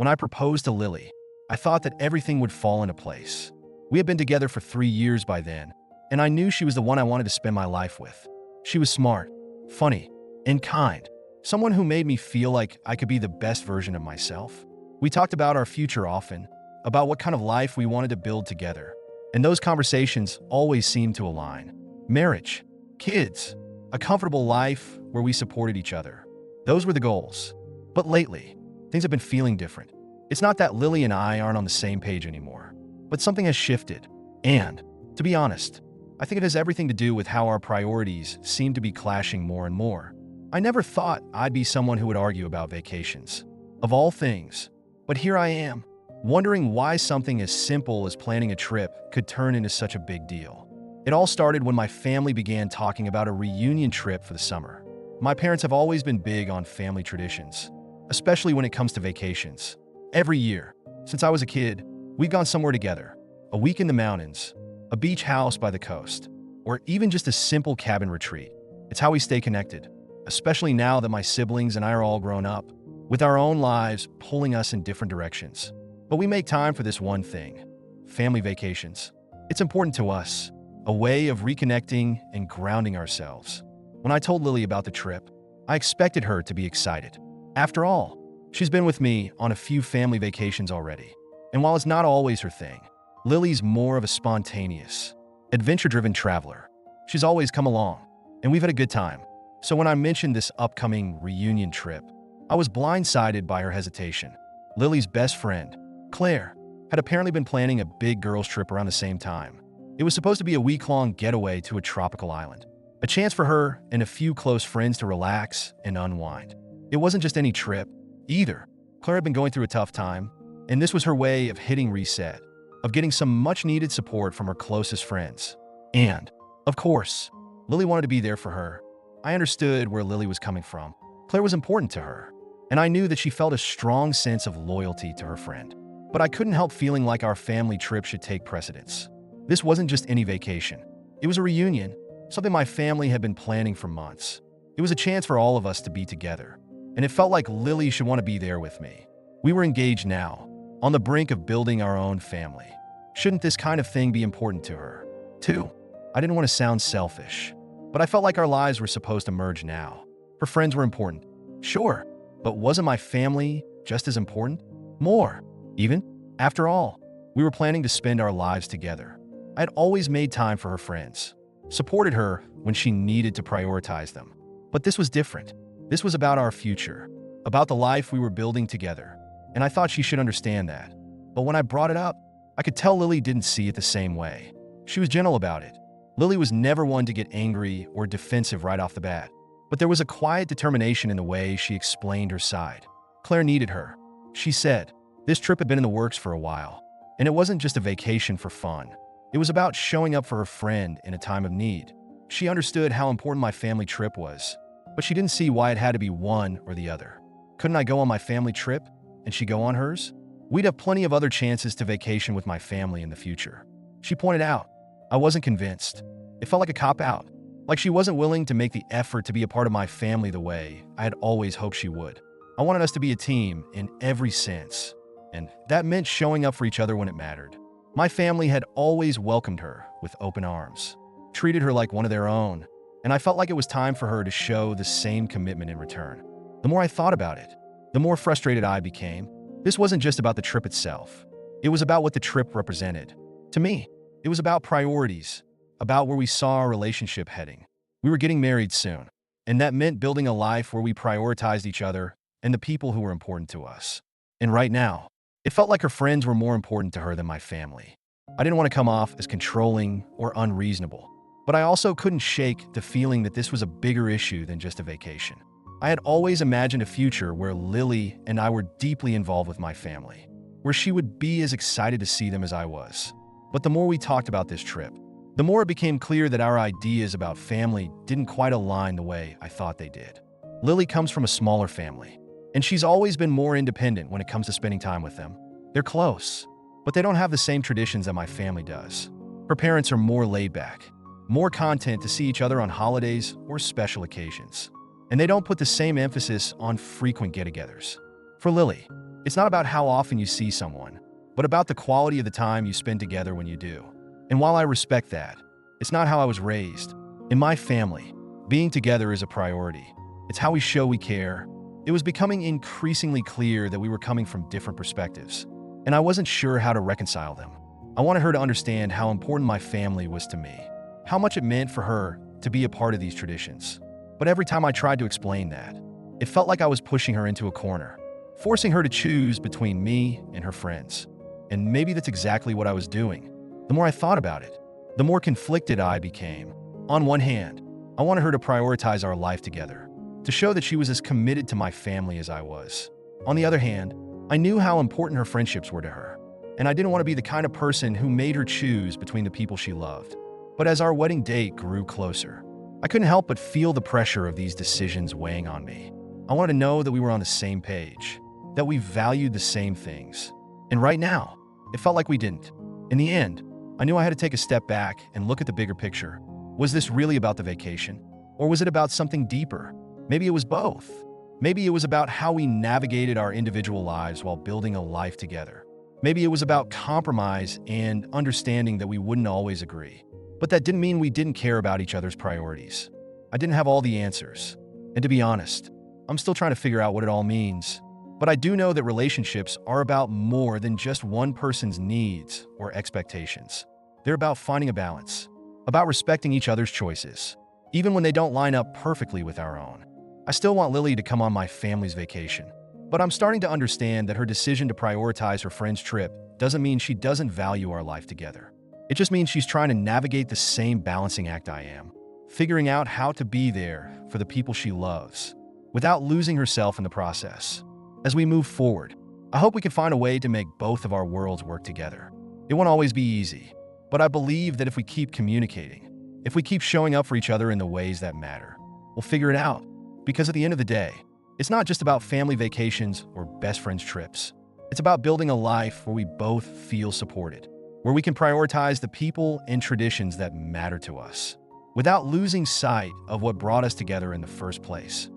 When I proposed to Lily, I thought that everything would fall into place. We had been together for 3 years by then, and I knew she was the one I wanted to spend my life with. She was smart, funny, and kind. Someone who made me feel like I could be the best version of myself. We talked about our future often, about what kind of life we wanted to build together. And those conversations always seemed to align. Marriage, kids, a comfortable life where we supported each other. Those were the goals. But lately, things have been feeling different. It's not that Lily and I aren't on the same page anymore, but something has shifted. And, to be honest, I think it has everything to do with how our priorities seem to be clashing more and more. I never thought I'd be someone who would argue about vacations, of all things. But here I am, wondering why something as simple as planning a trip could turn into such a big deal. It all started when my family began talking about a reunion trip for the summer. My parents have always been big on family traditions, especially when it comes to vacations. Every year, since I was a kid, we've gone somewhere together. A week in the mountains, a beach house by the coast, or even just a simple cabin retreat. It's how we stay connected, especially now that my siblings and I are all grown up, with our own lives pulling us in different directions. But we make time for this one thing: family vacations. It's important to us, a way of reconnecting and grounding ourselves. When I told Lily about the trip, I expected her to be excited. After all, she's been with me on a few family vacations already. And while it's not always her thing, Lily's more of a spontaneous, adventure-driven traveler. She's always come along, and we've had a good time. So when I mentioned this upcoming reunion trip, I was blindsided by her hesitation. Lily's best friend, Claire, had apparently been planning a big girls' trip around the same time. It was supposed to be a week-long getaway to a tropical island, a chance for her and a few close friends to relax and unwind. It wasn't just any trip, either. Claire had been going through a tough time, and this was her way of hitting reset, of getting some much-needed support from her closest friends. And, of course, Lily wanted to be there for her. I understood where Lily was coming from. Claire was important to her, and I knew that she felt a strong sense of loyalty to her friend. But I couldn't help feeling like our family trip should take precedence. This wasn't just any vacation. It was a reunion, something my family had been planning for months. It was a chance for all of us to be together, and it felt like Lily should want to be there with me. We were engaged now, on the brink of building our own family. Shouldn't this kind of thing be important to her, too? I didn't want to sound selfish, but I felt like our lives were supposed to merge now. Her friends were important, sure, but wasn't my family just as important? More, even? After all, we were planning to spend our lives together. I had always made time for her friends, supported her when she needed to prioritize them. But this was different. This was about our future, about the life we were building together, and I thought she should understand that. But when I brought it up, I could tell Lily didn't see it the same way. She was gentle about it. Lily was never one to get angry or defensive right off the bat, but there was a quiet determination in the way she explained her side. Claire needed her. She said this trip had been in the works for a while, and it wasn't just a vacation for fun. It was about showing up for her friend in a time of need. She understood how important my family trip was, but she didn't see why it had to be one or the other. Couldn't I go on my family trip and she go on hers? We'd have plenty of other chances to vacation with my family in the future. She pointed out. I wasn't convinced. It felt like a cop-out, like she wasn't willing to make the effort to be a part of my family the way I had always hoped she would. I wanted us to be a team in every sense, and that meant showing up for each other when it mattered. My family had always welcomed her with open arms, treated her like one of their own, and I felt like it was time for her to show the same commitment in return. The more I thought about it, the more frustrated I became. This wasn't just about the trip itself. It was about what the trip represented. To me, it was about priorities, about where we saw our relationship heading. We were getting married soon, and that meant building a life where we prioritized each other and the people who were important to us. And right now, it felt like her friends were more important to her than my family. I didn't want to come off as controlling or unreasonable, but I also couldn't shake the feeling that this was a bigger issue than just a vacation. I had always imagined a future where Lily and I were deeply involved with my family, where she would be as excited to see them as I was. But the more we talked about this trip, the more it became clear that our ideas about family didn't quite align the way I thought they did. Lily comes from a smaller family, and she's always been more independent when it comes to spending time with them. They're close, but they don't have the same traditions that my family does. Her parents are more laid back, more content to see each other on holidays or special occasions, and they don't put the same emphasis on frequent get-togethers. For Lily, It's not about how often you see someone, but about the quality of the time you spend together when you do. And while I respect that, it's not how I was raised. In my family, being together is a priority. It's how we show we care. It was becoming increasingly clear that we were coming from different perspectives, and I wasn't sure how to reconcile them. I wanted her to understand how important my family was to me, how much it meant for her to be a part of these traditions. But every time I tried to explain that, it felt like I was pushing her into a corner, forcing her to choose between me and her friends. And maybe that's exactly what I was doing. The more I thought about it, the more conflicted I became. On one hand, I wanted her to prioritize our life together, to show that she was as committed to my family as I was. On the other hand, I knew how important her friendships were to her, and I didn't want to be the kind of person who made her choose between the people she loved. But as our wedding date grew closer, I couldn't help but feel the pressure of these decisions weighing on me. I wanted to know that we were on the same page, that we valued the same things. And right now, it felt like we didn't. In the end, I knew I had to take a step back and look at the bigger picture. Was this really about the vacation? Or was it about something deeper? Maybe it was both. Maybe it was about how we navigated our individual lives while building a life together. Maybe it was about compromise and understanding that we wouldn't always agree. But that didn't mean we didn't care about each other's priorities. I didn't have all the answers. And to be honest, I'm still trying to figure out what it all means. But I do know that relationships are about more than just one person's needs or expectations. They're about finding a balance, about respecting each other's choices, even when they don't line up perfectly with our own. I still want Lily to come on my family's vacation, but I'm starting to understand that her decision to prioritize her friend's trip doesn't mean she doesn't value our life together. It just means she's trying to navigate the same balancing act I am, figuring out how to be there for the people she loves, without losing herself in the process. As we move forward, I hope we can find a way to make both of our worlds work together. It won't always be easy, but I believe that if we keep communicating, if we keep showing up for each other in the ways that matter, we'll figure it out. Because at the end of the day, it's not just about family vacations or best friends trips. It's about building a life where we both feel supported, where we can prioritize the people and traditions that matter to us, without losing sight of what brought us together in the first place.